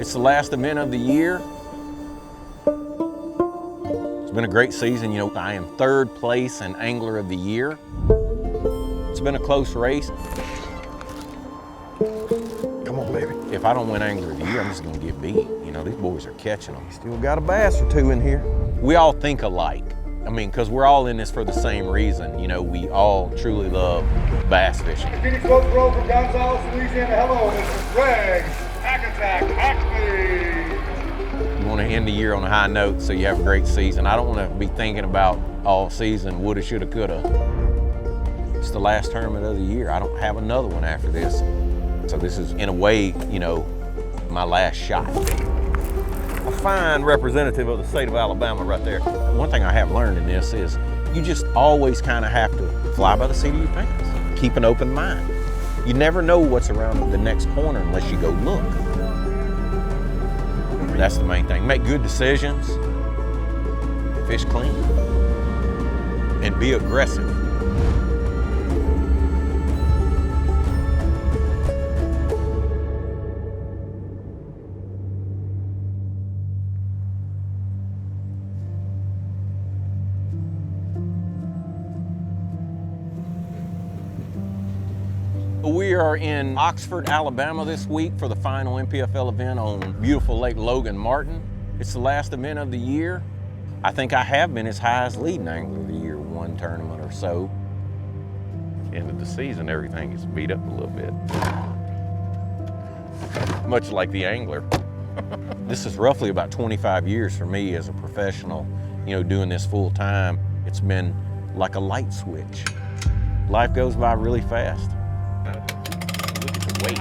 It's the last event of the year. It's been a great season. You know, I am 3rd place in Angler of the Year. It's been a close race. Come on, baby. If I don't win Angler of the Year, I'm just gonna get beat. You know, these boys are catching them. Still got a bass or two in here. We all think alike. I mean, because we're all in this for the same reason. You know, we all truly love bass fishing. Phoenix Boat Row from Gonzales, Louisiana. Hello, this is Greg. Hackney. You want to end the year on a high note so you have a great season. I don't want to be thinking about all season, woulda, shoulda, coulda. It's the last tournament of the year. I don't have another one after this. So this is, in a way, you know, my last shot. A fine representative of the state of Alabama right there. One thing I have learned in this is you just always kind of have to fly by the seat of your pants. Keep an open mind. You never know what's around the next corner unless you go look. That's the main thing. Make good decisions, fish clean, and be aggressive. We are in Oxford, Alabama this week for the final NPFL event on beautiful Lake Logan Martin. It's the last event of the year. I think I have been as high as leading Angler of the Year one tournament or so. End of the season, everything gets beat up a little bit. Much like the angler. This is roughly about 25 years for me as a professional, you know, doing this full time. It's been like a light switch. Life goes by really fast. Look at the weight.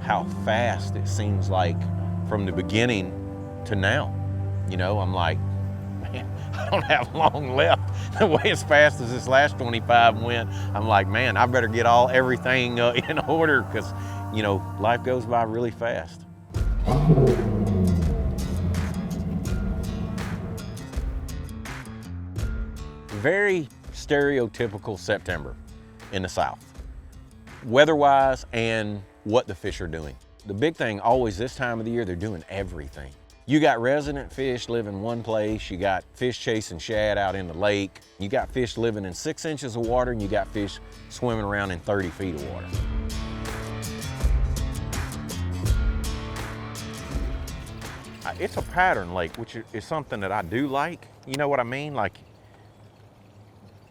How fast it seems like from the beginning to now. You know, I'm like, man, I don't have long left. The way as fast as this last 25 went, I'm like, man, I better get everything in order because, you know, life goes by really fast. Very stereotypical September in the South, weather-wise and what the fish are doing. The big thing always this time of the year, they're doing everything. You got resident fish living one place, you got fish chasing shad out in the lake, you got fish living in 6 inches of water, and you got fish swimming around in 30 feet of water. It's a pattern lake, which is something that I do like. You know what I mean? Like,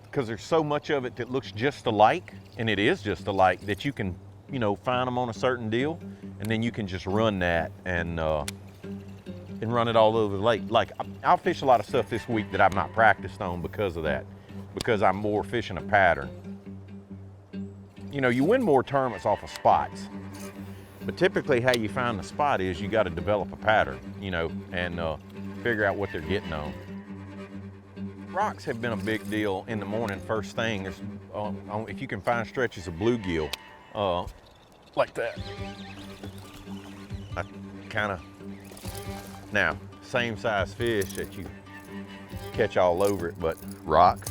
because there's so much of it that looks just alike, and it is just alike, that you can, you know, find them on a certain deal, and then you can just run that and run it all over the lake. Like, I'll fish a lot of stuff this week that I've not practiced on because of that, because I'm more fishing a pattern. You know, you win more tournaments off of spots, but typically how you find the spot is you got to develop a pattern, you know, and figure out what they're getting on. Rocks have been a big deal in the morning, first thing. There's, if you can find stretches of bluegill like that. I kind of, now, same size fish that you catch all over it, but rock.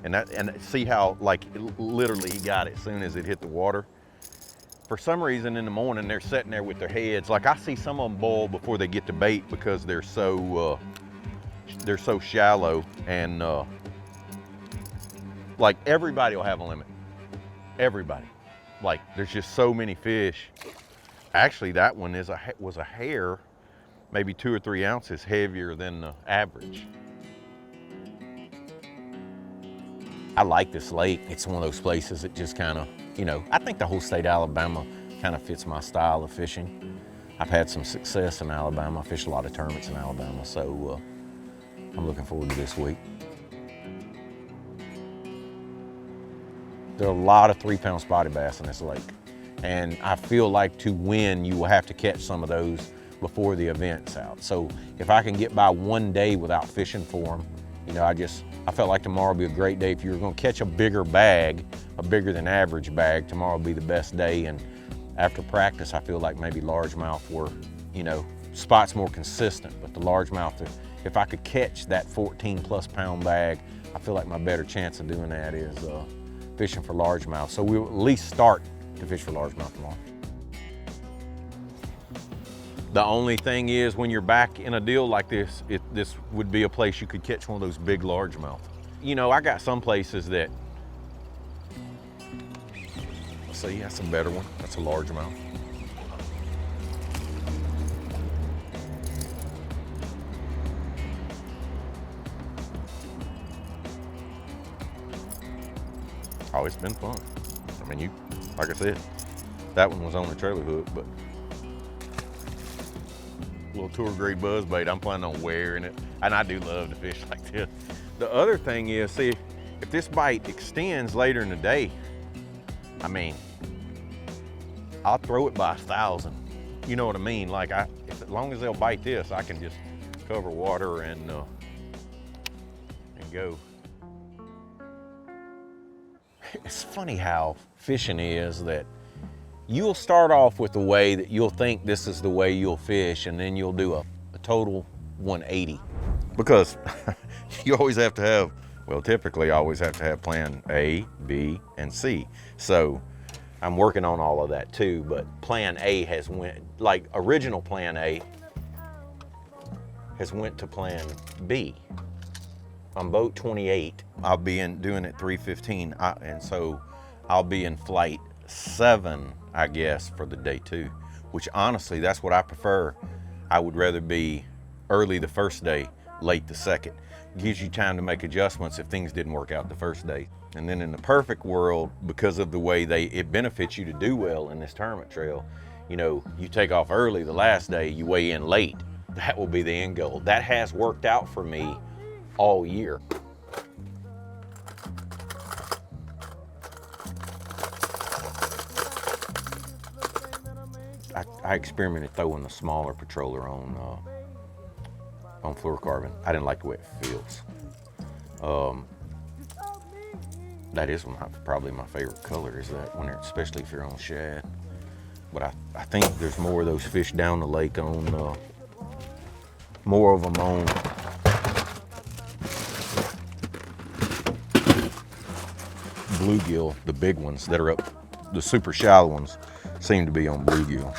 And see how, like, literally he got it as soon as it hit the water. For some reason in the morning, they're sitting there with their heads. Like, I see some of them boil before they get to bait because they're so shallow, and like, everybody will have a limit. Everybody. Like, there's just so many fish. Actually, that one was a hair, maybe 2 or 3 ounces heavier than the average. I like this lake. It's one of those places that just kind of, you know, I think the whole state of Alabama kind of fits my style of fishing. I've had some success in Alabama. I fished a lot of tournaments in Alabama, so I'm looking forward to this week. There are a lot of 3-pound spotted bass in this lake, and I feel like to win, you will have to catch some of those before the event's out. So if I can get by one day without fishing for them, you know, I felt like tomorrow would be a great day. If you were going to catch a bigger bag, a bigger than average bag, tomorrow would be the best day. And after practice, I feel like maybe largemouth were, you know, spots more consistent, but the largemouth, if I could catch that 14+ pound bag, I feel like my better chance of doing that is fishing for largemouth. So we'll at least start to fish for largemouth tomorrow. The only thing is when you're back in a deal like this, this would be a place you could catch one of those big largemouth. You know, I got some places that, see, that's a better one. That's a largemouth. Oh, it's been fun. I mean, like I said, that one was on the trailer hook, but little tour grade buzz bait, I'm planning on wearing it. And I do love to fish like this. The other thing is, see, if this bite extends later in the day, I mean, I'll throw it by 1,000. You know what I mean? Like, as long as they'll bite this, I can just cover water and go. It's funny how fishing is that you'll start off with the way that you'll think this is the way you'll fish, and then you'll do a total 180. Because you always have to have, well, typically I always have to have plan A, B, and C. So I'm working on all of that too, but plan A has went, like original plan A has went to plan B. On boat 28, I'll be doing it 3:15, and so I'll be in flight 7, I guess, for the day 2, which honestly, that's what I prefer. I would rather be early the first day, late the second. Gives you time to make adjustments if things didn't work out the first day. And then in the perfect world, because of the way it benefits you to do well in this tournament trail, you know, you take off early the last day, you weigh in late. That will be the end goal. That has worked out for me all year. I experimented throwing the smaller Patroller on fluorocarbon. I didn't like the way it feels. That is probably my favorite color, is that one, especially if you're on shad. But I think there's more of those fish down the lake on, more of them on bluegill. The big ones that are up, the super shallow ones seem to be on bluegill.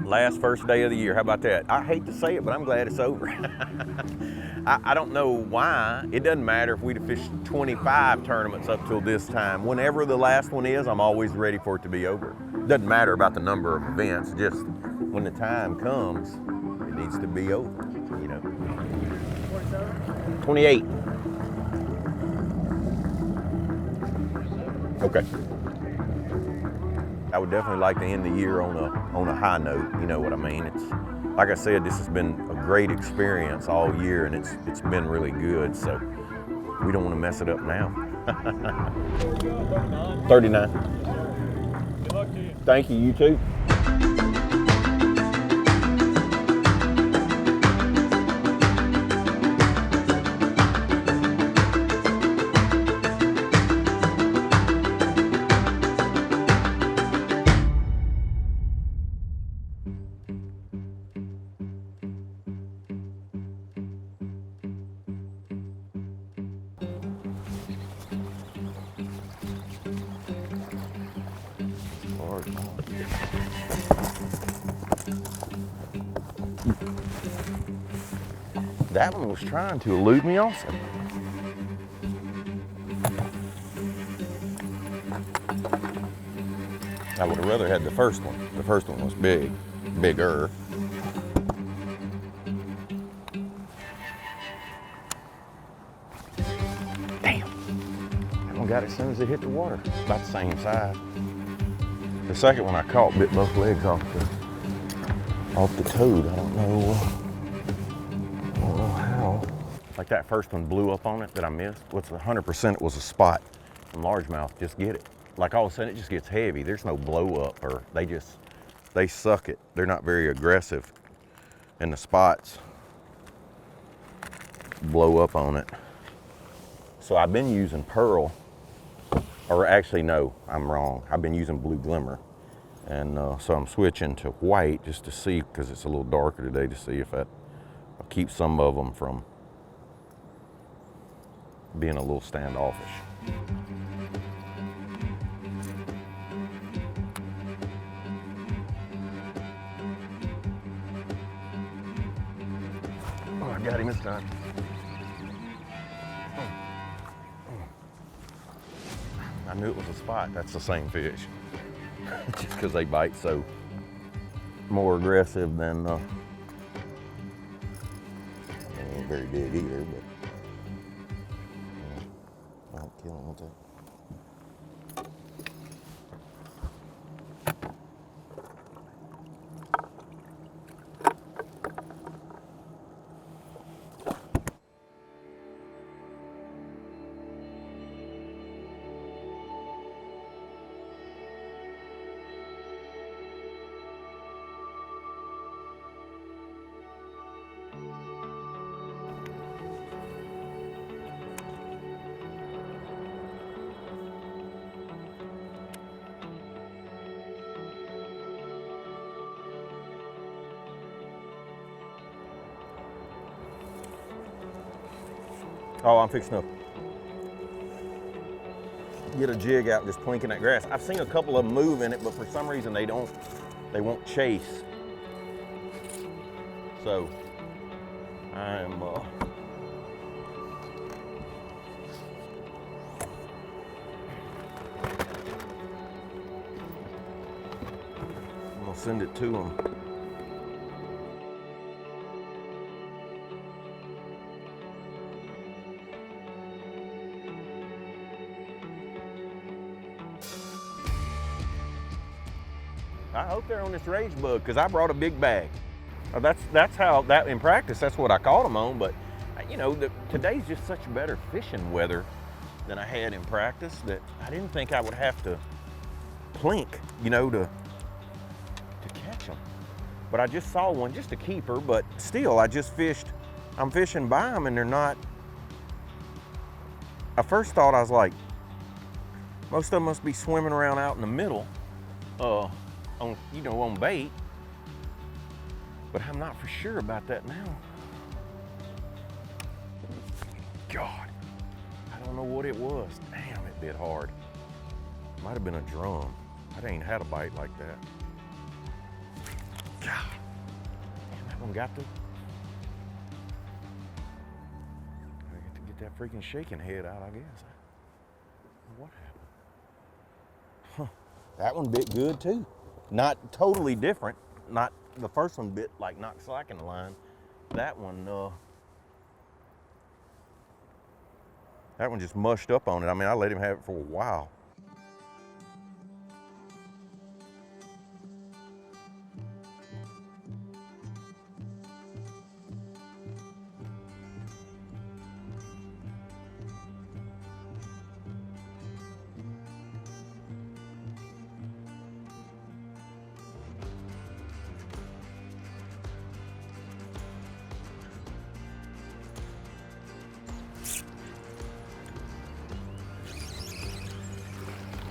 Last first day of the year, how about that? I hate to say it, but I'm glad it's over. I don't know why. It doesn't matter if we'd have fished 25 tournaments up till this time. Whenever the last one is, I'm always ready for it to be over. It doesn't matter about the number of events, just when the time comes, it needs to be over, you know. 28. Okay. I would definitely like to end the year on a high note, you know what I mean? It's, like I said, this has been a great experience all year, and it's been really good, so we don't want to mess it up now. 39. Good luck to you. Thank you, you too. That one was trying to elude me also. I would have rather had the first one. The first one was bigger. Damn. That one got it as soon as it hit the water. About the same size. The second one I caught bit both legs off the toad. I don't know how. Like that first one blew up on it that I missed. What's 100% it was a spot from largemouth. Just get it. Like all of a sudden it just gets heavy. There's no blow up, or they suck it. They're not very aggressive. And the spots blow up on it. So I've been using pearl, or actually no, I'm wrong. I've been using blue glimmer. And so I'm switching to white just to see, because it's a little darker today, to see if that keep some of them from being a little standoffish. Oh, I got him this time. I knew it was a spot. That's the same fish. Just because they bite so more aggressive than, they ain't very big either, but I don't kill them with that. Oh, I'm fixing to get a jig out and just plinking that grass. I've seen a couple of them move in it, but for some reason they won't chase. So I'm I'm gonna send it to them. I hope they're on this rage bug because I brought a big bag. That's how that in practice. That's what I caught them on. But you know, today's just such better fishing weather than I had in practice that I didn't think I would have to plink, you know, to catch them. But I just saw one, just a keeper. But still, I just fished. I'm fishing by them, and they're not. I first thought I was like, most of them must be swimming around out in the middle. On, you know, on bait, but I'm not for sure about that now. God, I don't know what it was. Damn, it bit hard. Might have been a drum. I ain't had a bite like that. God, damn, that one got to. I get to get that freaking shaking head out, I guess. What happened? Huh, that one bit good too. Not totally different. Not the first one bit like not slacking the line. That one just mushed up on it. I mean, I let him have it for a while.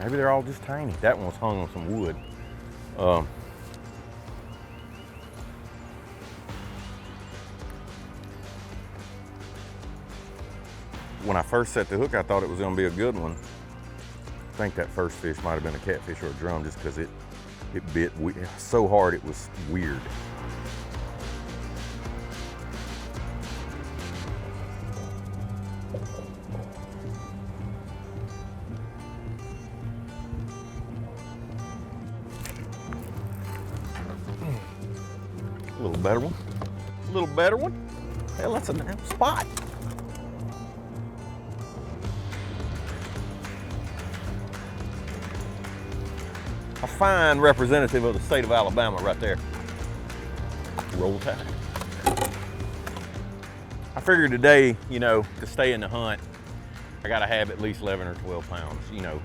Maybe they're all just tiny. That one was hung on some wood. When I first set the hook, I thought it was gonna be a good one. I think that first fish might have been a catfish or a drum just because it bit so hard it was weird. A little better one. A little better one. Hell, that's a damn spot. A fine representative of the state of Alabama right there. Roll Tide. I figured today, you know, to stay in the hunt, I gotta have at least 11 or 12 pounds, you know.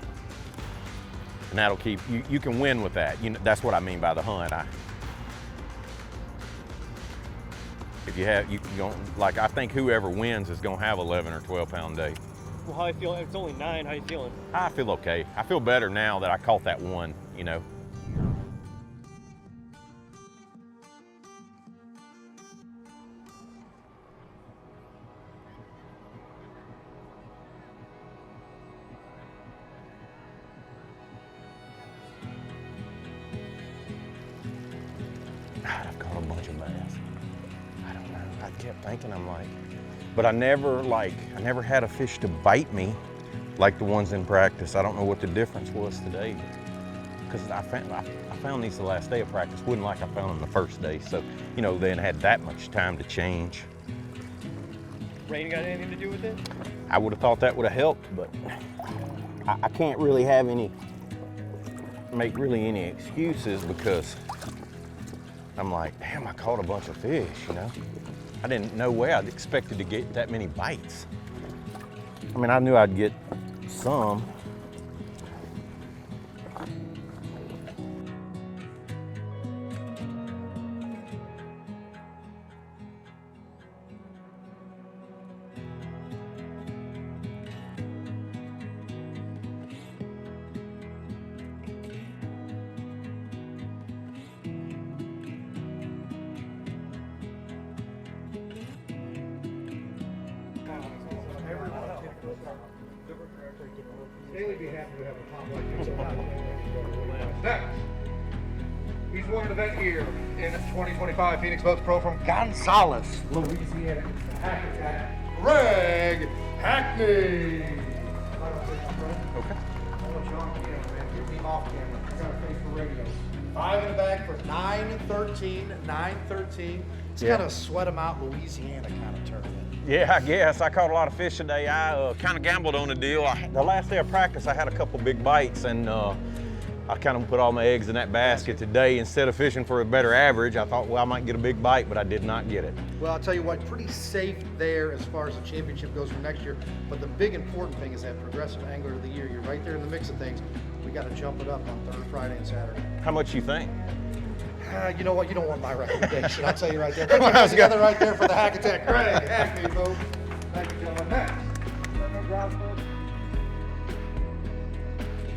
And that'll keep, you can win with that. You know, that's what I mean by the hunt. If you have, you don't, like, I think whoever wins is gonna have 11 or 12 pound day. Well, how you feel? It's only 9. How you feeling? I feel okay. I feel better now that I caught that one, you know. a bunch of bass. I don't know. I kept thinking, I'm like, but I never had a fish to bite me like the ones in practice. I don't know what the difference was today, because I found these the last day of practice. Wasn't like I found them the first day. So, you know, they hadn't had that much time to change. Rain got anything to do with it? I would have thought that would have helped, but I can't really make any excuses, because I'm like, damn, I caught a bunch of fish, you know? I didn't know where I'd expected to get that many bites. I mean, I knew I'd get some. Daily be happy to have a pop like this. Next, he's won an event here in 2025 Phoenix Boats Pro from Gonzales, Louisiana. Greg Hackney. Okay. Off camera. I got a face for radio. 5 in the bag for 9-13. 9-13. It's kind of sweat them out Louisiana kind of tournament. Yeah, I guess. I caught a lot of fish today. I kind of gambled on the deal. The last day of practice, I had a couple big bites, and I kind of put all my eggs in that basket today. Instead of fishing for a better average, I thought, well, I might get a big bite, but I did not get it. Well, I'll tell you what, pretty safe there as far as the championship goes for next year. But the big important thing is that Progressive Angler of the Year. You're right there in the mix of things. We got to jump it up on Thursday, Friday, and Saturday. How much you think? You know what? You don't want my recommendation. I'll tell you right there. Put your hands together right there for the Hack Attack. Greg Hackney, folks. Thank you, gentlemen. Next.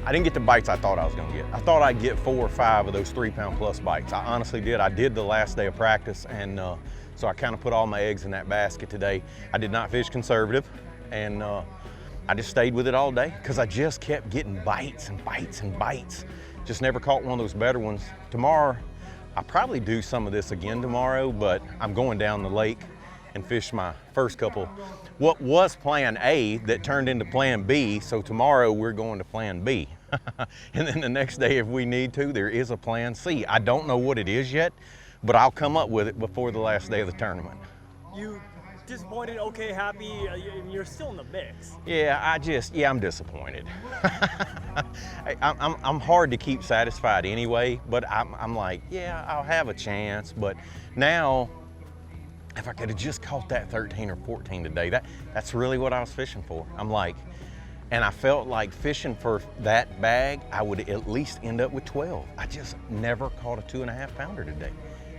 I didn't get the bites I thought I was going to get. I thought I'd get 4 or 5 of those 3-pound plus bites. I honestly did. I did the last day of practice, and so I kind of put all my eggs in that basket today. I did not fish conservative, and I just stayed with it all day, because I just kept getting bites and bites and bites. Just never caught one of those better ones. Tomorrow, I'll probably do some of this again tomorrow, but I'm going down the lake and fish my first couple. What was plan A that turned into plan B, so tomorrow we're going to plan B. And then the next day, if we need to, there is a plan C. I don't know what it is yet, but I'll come up with it before the last day of the tournament. You disappointed, okay, happy, you're still in the mix. Yeah, I'm disappointed. I'm hard to keep satisfied anyway, but I'm like, yeah, I'll have a chance. But now, if I could have just caught that 13 or 14 today, that's really what I was fishing for. I'm like, and I felt like fishing for that bag, I would at least end up with 12. I just never caught a 2.5 pounder today.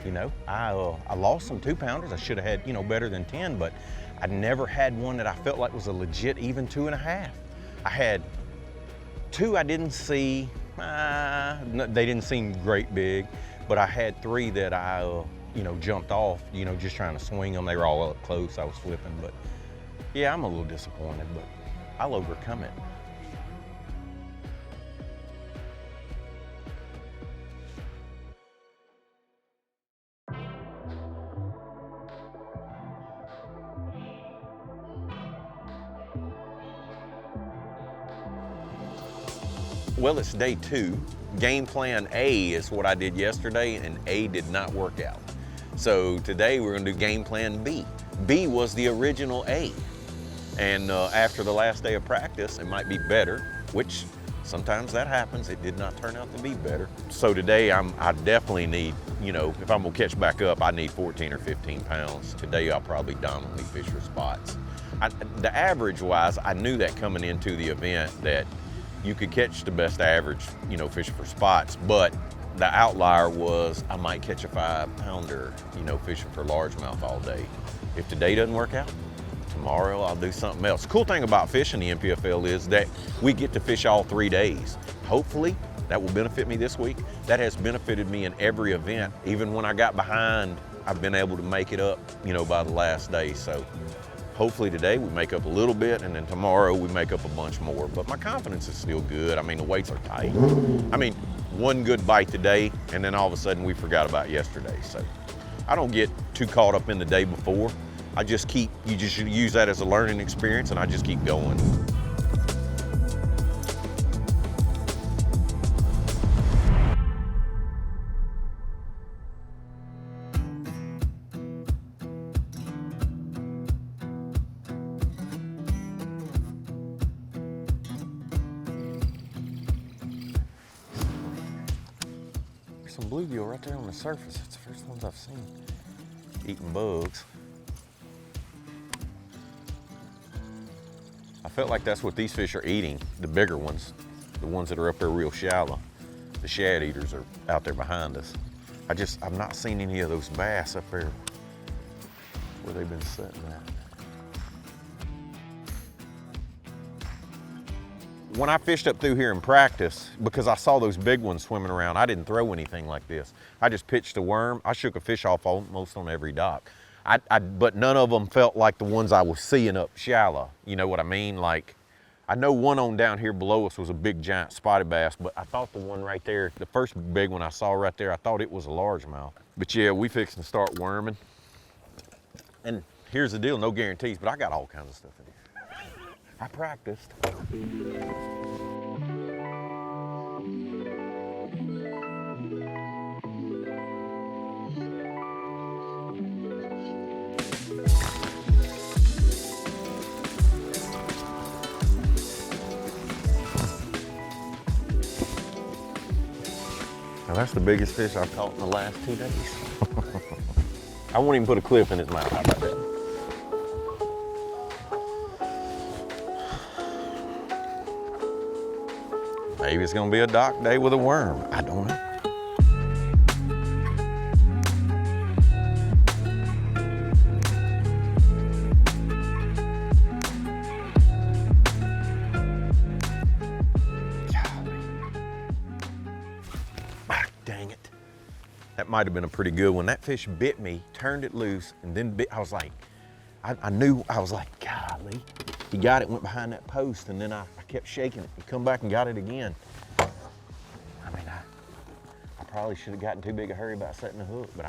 You know, I lost some 2-pounders. I should have had, you know, better than 10, but I never had one that I felt like was a legit even 2.5. I had 2 I didn't see. They didn't seem great big, but I had 3 that I, you know, jumped off, you know, just trying to swing them. They were all up close. I was flipping, but yeah, I'm a little disappointed, but I'll overcome it. Well, it's day 2. Game plan A is what I did yesterday, and A did not work out. So today we're gonna do game plan B. B was the original A. And after the last day of practice, it might be better, which sometimes that happens. It did not turn out to be better. So today I definitely need, you know, if I'm gonna catch back up, I need 14 or 15 pounds. Today I'll probably dominantly fish for spots. The average wise, I knew that coming into the event that you could catch the best average, you know, fishing for spots, but the outlier was I might catch a 5-pounder, you know, fishing for largemouth all day. If today doesn't work out, tomorrow I'll do something else. The cool thing about fishing the NPFL is that we get to fish all 3 days. Hopefully that will benefit me this week. That has benefited me in every event. Even when I got behind, I've been able to make it up, you know, by the last day. So hopefully today we make up a little bit, and then tomorrow we make up a bunch more. But my confidence is still good. I mean, the weights are tight. I mean, one good bite today, and then all of a sudden we forgot about yesterday. So I don't get too caught up in the day before. You just use that as a learning experience, and I just keep going. Some bluegill right there on the surface. It's the first ones I've seen eating bugs. I felt like that's what these fish are eating, the bigger ones, the ones that are up there real shallow. The shad eaters are out there behind us. I've not seen any of those bass up there where they've been sitting at. When I fished up through here in practice, because I saw those big ones swimming around, I didn't throw anything like this. I just pitched a worm. I shook a fish off almost on every dock. But none of them felt like the ones I was seeing up shallow. You know what I mean? Like, I know one on down here below us was a big giant spotted bass, but I thought the one right there, the first big one I saw right there, I thought it was a largemouth. But yeah, we fixing to start worming. And here's the deal, no guarantees, but I got all kinds of stuff in here. I practiced. Now that's the biggest fish I've caught in the last 2 days. I won't even put a clip in his mouth. How about that? Maybe it's gonna be a dock day with a worm. I don't know. Dang it. That might have been a pretty good one. That fish bit me, turned it loose, and then bit. I was like, I knew, I was like, golly. He got it, went behind that post, and then I kept shaking it. He come back and got it again. I mean, I probably should have gotten too big a hurry about setting the hook, but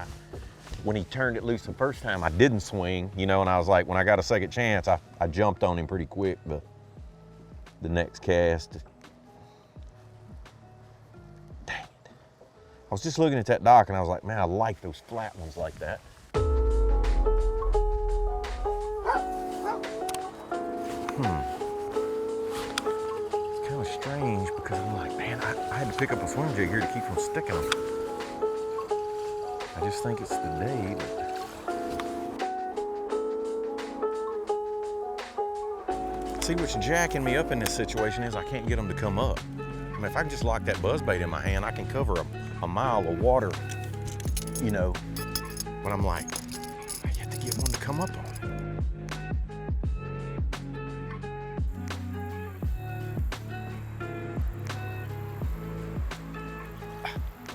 when he turned it loose the first time, I didn't swing, you know, and I was like, when I got a second chance, I jumped on him pretty quick, but the next cast, dang it. I was just looking at that dock and I was like, man, I like those flat ones like that. It's kind of strange because I'm like, man, I had to pick up a swim jig here to keep from sticking them. I just think it's the day. See, what's jacking me up in this situation is I can't get them to come up. I mean, if I can just lock that buzzbait in my hand, I can cover a mile of water, you know. But I'm like, I have to get one to come up on it.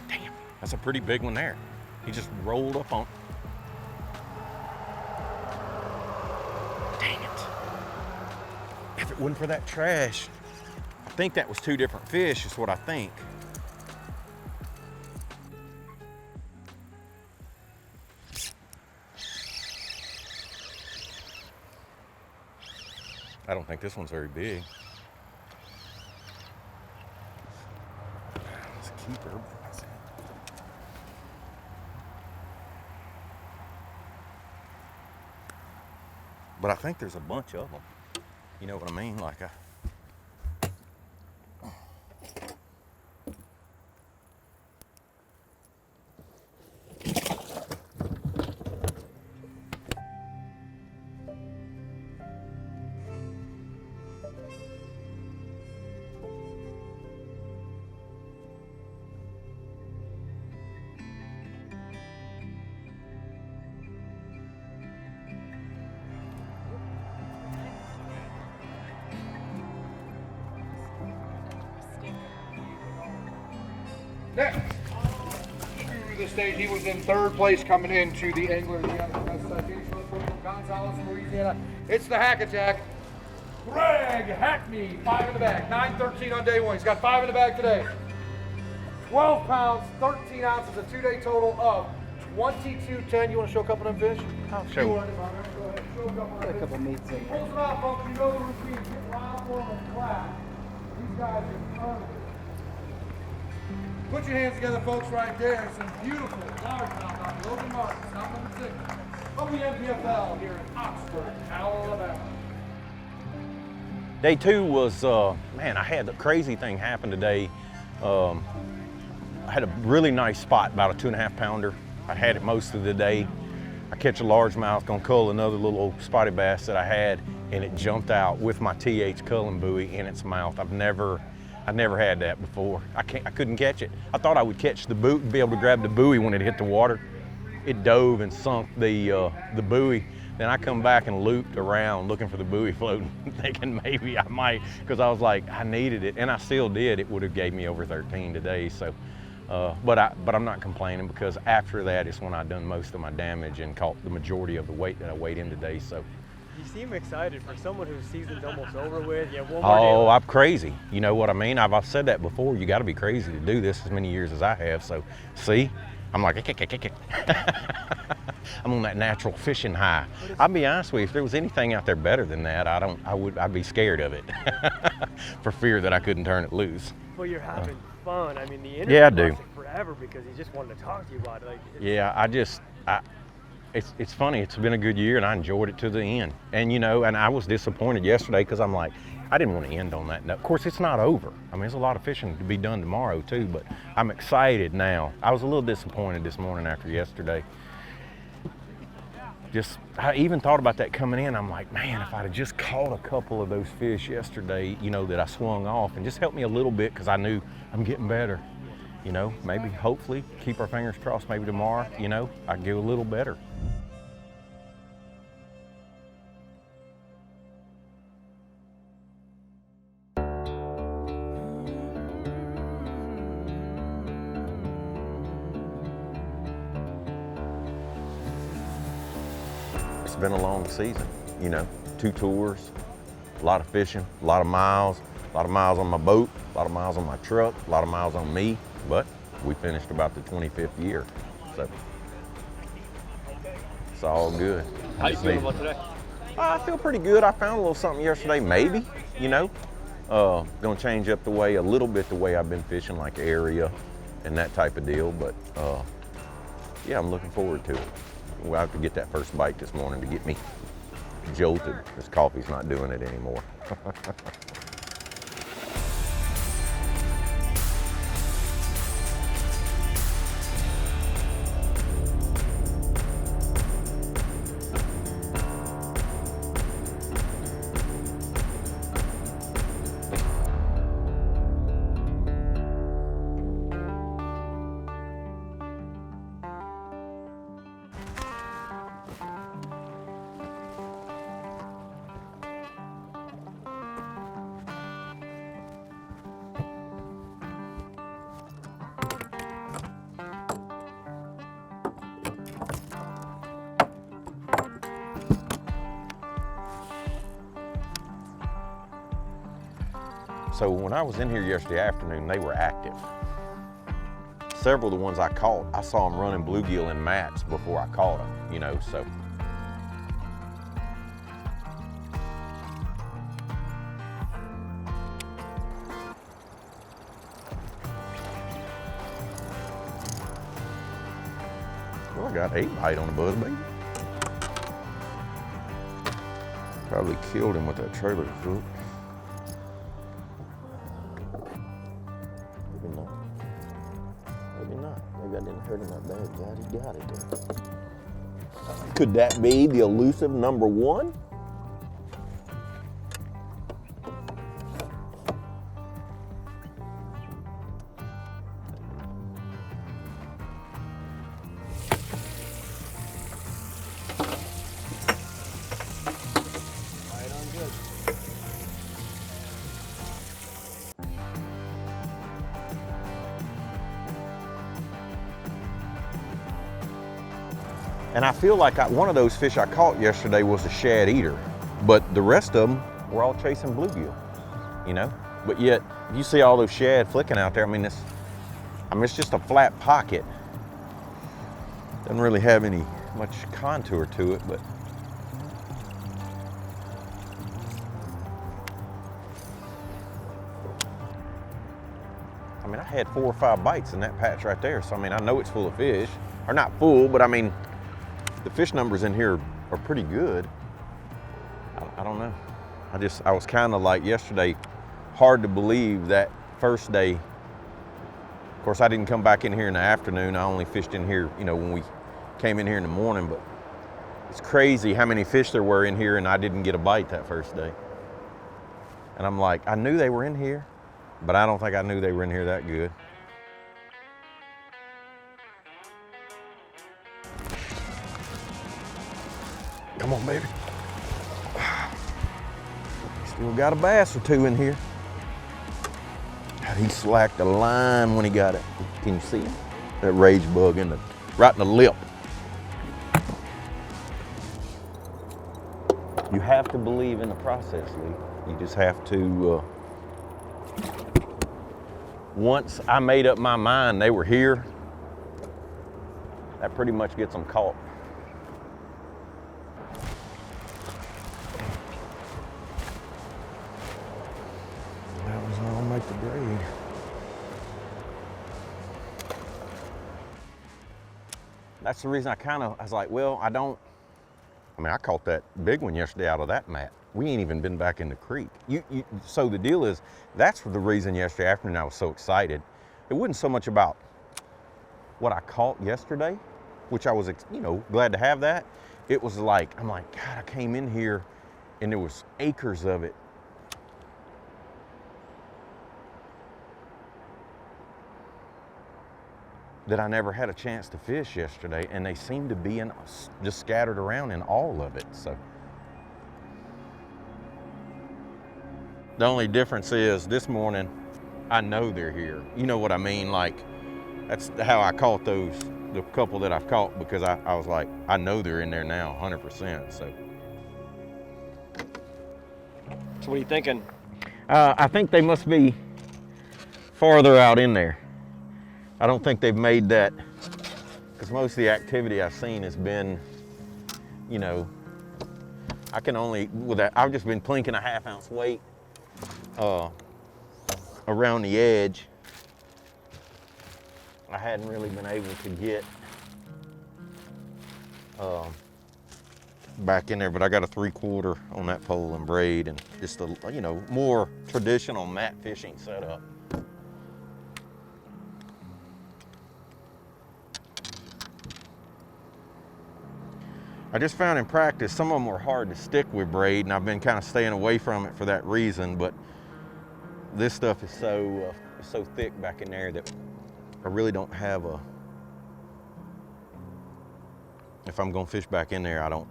Damn, that's a pretty big one there. He just rolled up on. Dang it. If it wasn't for that trash, I think that was 2 different fish, is what I think. I don't think this one's very big. It's a keeper. But I think there's a bunch of them. You know what I mean? Like Next, through the state, he was in 3rd place coming into the Angler Gonzales, Louisiana. It's the Hack Attack. Greg Hackney, 5 in the bag, 9:13 on day 1. He's got 5 in the bag today. 12 pounds, 13 ounces, a 2-day total of 1T210. You want to show a couple of them fish? I'll show. Go ahead. Show a couple of them. A couple meats in Pulls them out, folks. You know the routine. Get round for them and flat. These guys are unreal. Put your hands together, folks, right there. Some beautiful largemouth on Logan Martin, stop number 6. Hackney NPFL here in Oxford, Alabama. Day 2 was, man, I had the crazy thing happen today. I had a really nice spot, about a 2.5 pounder. I had it most of the day. I catch a largemouth, gonna cull another little spotted bass that I had, and it jumped out with my TH culling buoy in its mouth. I've never had that before. I couldn't catch it. I thought I would catch the buoy, be able to grab the buoy when it hit the water. It dove and sunk the buoy. Then I come back and looped around looking for the buoy floating, thinking maybe I might, because I was like, I needed it, and I still did. It would have gave me over 13 today. So, but I'm not complaining, because after that is when I done most of my damage and caught the majority of the weight that I weighed in today. So. You seem excited for someone whose season's almost over with. You have one more Oh, day. I'm crazy. You know what I mean? I've said that before. You got to be crazy to do this as many years as I have. So, see, I'm like, I'm on that natural fishing high. I'll be honest with you, if there was anything out there better than that, I'd be scared of it for fear that I couldn't turn it loose. Well, you're having fun. I mean, the interview Yeah, I do. lasted forever because he just wanted to talk to you about it. Like, Yeah, it's funny. It's been a good year, and I enjoyed it to the end. And you know, and I was disappointed yesterday because I'm like, I didn't want to end on that note. Of course, it's not over. I mean, there's a lot of fishing to be done tomorrow too, but I'm excited now. I was a little disappointed this morning after yesterday. I even thought about that coming in. I'm like, man, if I'd have just caught a couple of those fish yesterday, you know, that I swung off, and just helped me a little bit, because I knew I'm getting better. You know, maybe, hopefully, keep our fingers crossed, maybe tomorrow, you know, I can get a little better. It's been a long season, you know, 2 tours, a lot of fishing, a lot of miles on my boat, a lot of miles on my truck, a lot of miles on me, but we finished about the 25th year, so it's all good. How you feeling about today? I feel pretty good. I found a little something yesterday, maybe, you know. Gonna change up a little bit the way I've been fishing, like area and that type of deal, but yeah, I'm looking forward to it. We'll have to get that first bite this morning to get me jolted. This coffee's not doing it anymore. So when I was in here yesterday afternoon, they were active. Several of the ones I caught, I saw them running bluegill in mats before I caught them, you know, so. Well, I got 8 bite on the buzz, baby. Probably killed him with that trailer hook. Maybe not. Maybe not. Maybe I didn't hurt him that bad. God, he got it then. Could that be the elusive number 1? And I feel like one of those fish I caught yesterday was a shad eater, but the rest of them were all chasing bluegill, you know? But yet, you see all those shad flicking out there. I mean, it's just a flat pocket Doesn't really have any much contour to it, but I mean, I had 4 or 5 bites in that patch right there. So I mean, I know it's full of fish, or not full, but I mean, the fish numbers in here are pretty good. I don't know. I was kind of like yesterday, hard to believe that first day. Of course, I didn't come back in here in the afternoon. I only fished in here, you know, when we came in here in the morning, but it's crazy how many fish there were in here and I didn't get a bite that first day. And I'm like, I knew they were in here, but I don't think I knew they were in here that good. Come on, baby. Still got a bass or 2 in here. He slacked the line when he got it. Can you see it? That rage bug right in the lip. You have to believe in the process, Lee. You just have to, once I made up my mind they were here, that pretty much gets them caught. That was all make the grade. That's the reason I was like, well, I mean, I caught that big one yesterday out of that mat. We ain't even been back in the creek. So the deal is, that's the reason yesterday afternoon I was so excited. It wasn't so much about what I caught yesterday, which I was, you know, glad to have that. It was like, I'm like, God, I came in here and there was acres of it. That I never had a chance to fish yesterday, and they seem to be just scattered around in all of it. So the only difference is this morning, I know they're here. You know what I mean? Like, that's how I caught the couple that I've caught, because I was like, I know they're in there now, 100%. So what are you thinking? I think they must be farther out in there. I don't think they've made that, because most of the activity I've seen has been, you know, I can only, with that, I've just been plinking a 1/2 ounce weight around the edge. I hadn't really been able to get back in there, but I got a 3/4 on that pole and braid, and just a, you know, more traditional mat fishing setup. I just found in practice, some of them were hard to stick with braid, and I've been kind of staying away from it for that reason, but this stuff is so thick back in there that I really don't have if I'm gonna fish back in there, I don't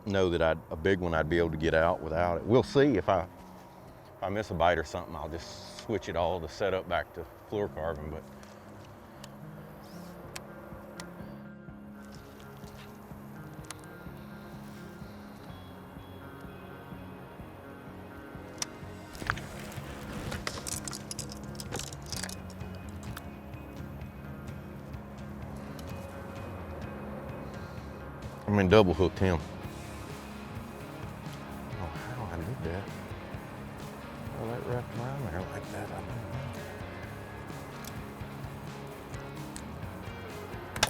know that a big one I'd be able to get out without it. We'll see. If I miss a bite or something, I'll just switch it all to set up back to fluorocarbon, but double hooked him. Oh, how I did that. Well, that wrapped around there like that, I don't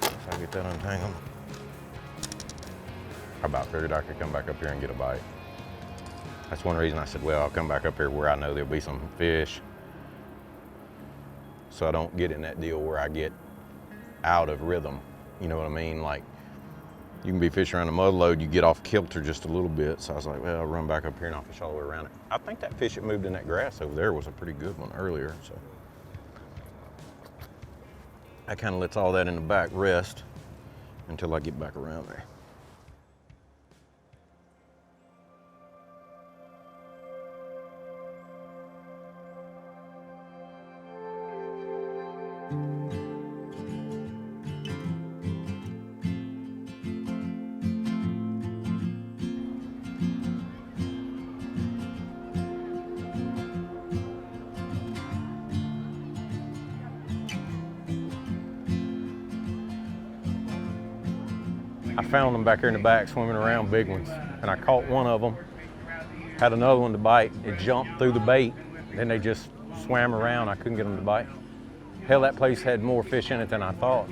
know. If I get that untangled. I about figured I could come back up here and get a bite. That's one reason I said, well, I'll come back up here where I know there'll be some fish, so I don't get in that deal where I get out of rhythm. You know what I mean? Like, you can be fishing around a mud load, you get off kilter just a little bit. So I was like, well, I'll run back up here and I'll fish all the way around it. I think that fish that moved in that grass over there was a pretty good one earlier. So I kind of lets all that in the back rest until I get back around there. I found them back here in the back swimming around, big ones. And I caught one of them, had another one to bite. It jumped through the bait, then they just swam around. I couldn't get them to bite. Hell, that place had more fish in it than I thought,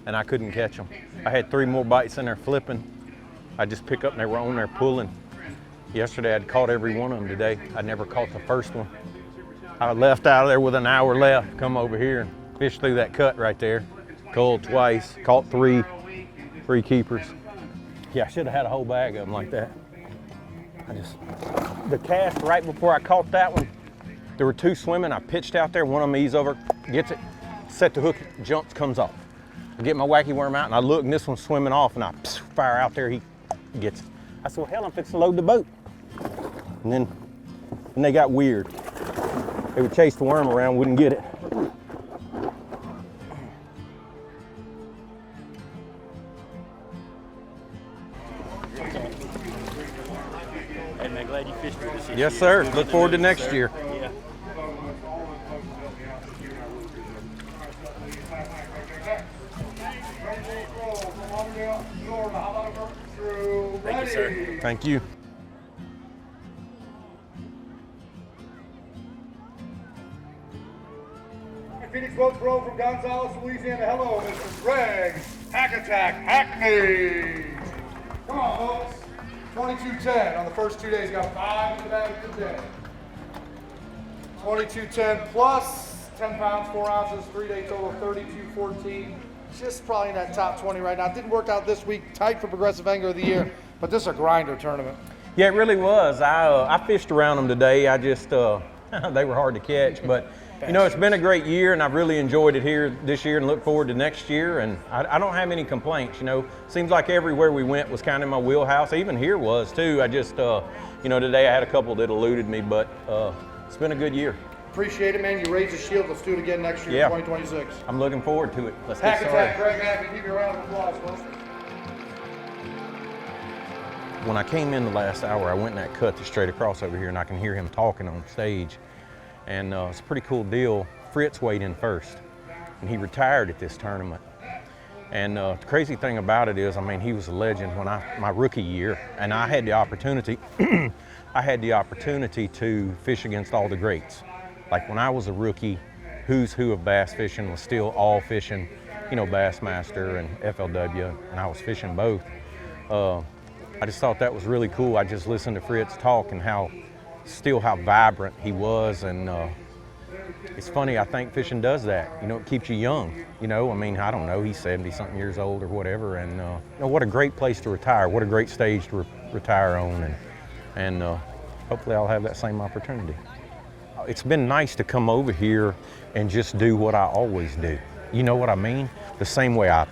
and I couldn't catch them. I had 3 more bites in there flipping. I just picked up and they were on there pulling. Yesterday I'd caught every one of them. Today I never caught the first one. I left out of there with an hour left, come over here and fished through that cut right there. Culled twice, caught 3 keepers. Yeah, I should have had a whole bag of them like that. The cast right before I caught that one, there were 2 swimming. I pitched out there, one of them eased over, gets it, set the hook, jumps, comes off. I get my wacky worm out and I look and this one's swimming off and I fire out there, he gets it. I said, well, hell, I'm fixing to load the boat. And then they got weird. They would chase the worm around, wouldn't get it. Hey man, glad you fished with us this Yes, year. sir. It's Look good forward to know you, next sir. year. Yeah. Thank you, sir. Thank you. Phoenix Boats Pro from Gonzales, Louisiana. Hello, Mr. Greg Hackney. Come on, folks. 2210 on the first 2 days. Got 5 in the bag today. 2210 plus 10 pounds, 4 ounces, 3-day total of 3214. Just probably in that top 20 right now. Didn't work out this week, tight for Progressive Angler of the Year, but this is a grinder tournament. Yeah, it really was. I fished around them today. I just, they were hard to catch, but you know, it's been a great year and I've really enjoyed it here this year and look forward to next year. And I don't have any complaints, you know. Seems like everywhere we went was kind of in my wheelhouse. Even here was too. I just, you know, today I had a couple that eluded me, but it's been a good year. Appreciate it, man. You raised the shield. Let's do it again next year, Yeah. 2026. I'm looking forward to it. Let's get Hack attack, started. Greg Hackney. Give you a round of applause, folks. When I came in the last hour, I went in that cut that's straight across over here and I can hear him talking on stage. And it's a pretty cool deal. Fritz weighed in first and he retired at this tournament. And the crazy thing about it is, I mean, he was a legend when my rookie year, and I had the opportunity, to fish against all the greats. Like when I was a rookie, who's who of bass fishing was still all fishing, you know, Bassmaster and FLW, and I was fishing both. I just thought that was really cool. I just listened to Fritz talk and how vibrant he was, and it's funny, I think fishing does that. You know, it keeps you young. You know, I mean, I don't know, he's 70-something years old or whatever, and you know, what a great place to retire. What a great stage to retire on, and hopefully I'll have that same opportunity. It's been nice to come over here and just do what I always do. You know what I mean? The same way I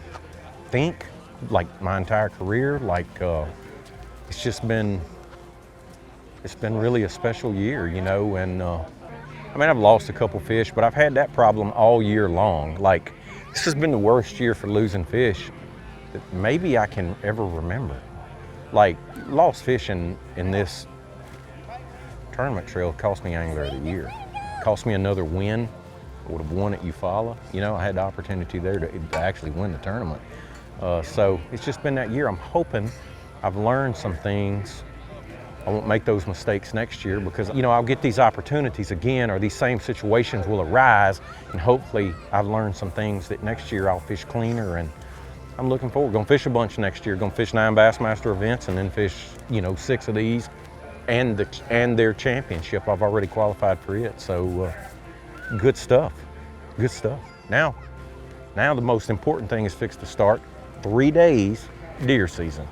think, like my entire career. Like it's been really a special year, you know. And I mean, I've lost a couple fish, but I've had that problem all year long. Like, this has been the worst year for losing fish that maybe I can ever remember. Like, lost fish in this tournament trail cost me Angler of the Year. Cost me another win. I would have won at Eufaula. You know, I had the opportunity there to actually win the tournament. So it's just been that year. I'm hoping I've learned some things. I won't make those mistakes next year because, you know, I'll get these opportunities again, or these same situations will arise, and hopefully I've learned some things that next year I'll fish cleaner. And I'm looking forward. Gonna fish a bunch next year. Gonna fish 9 Bassmaster events and then fish, you know, 6 of these and their championship. I've already qualified for it. So good stuff. Good stuff. Now the most important thing is fixed to start. 3 days deer season.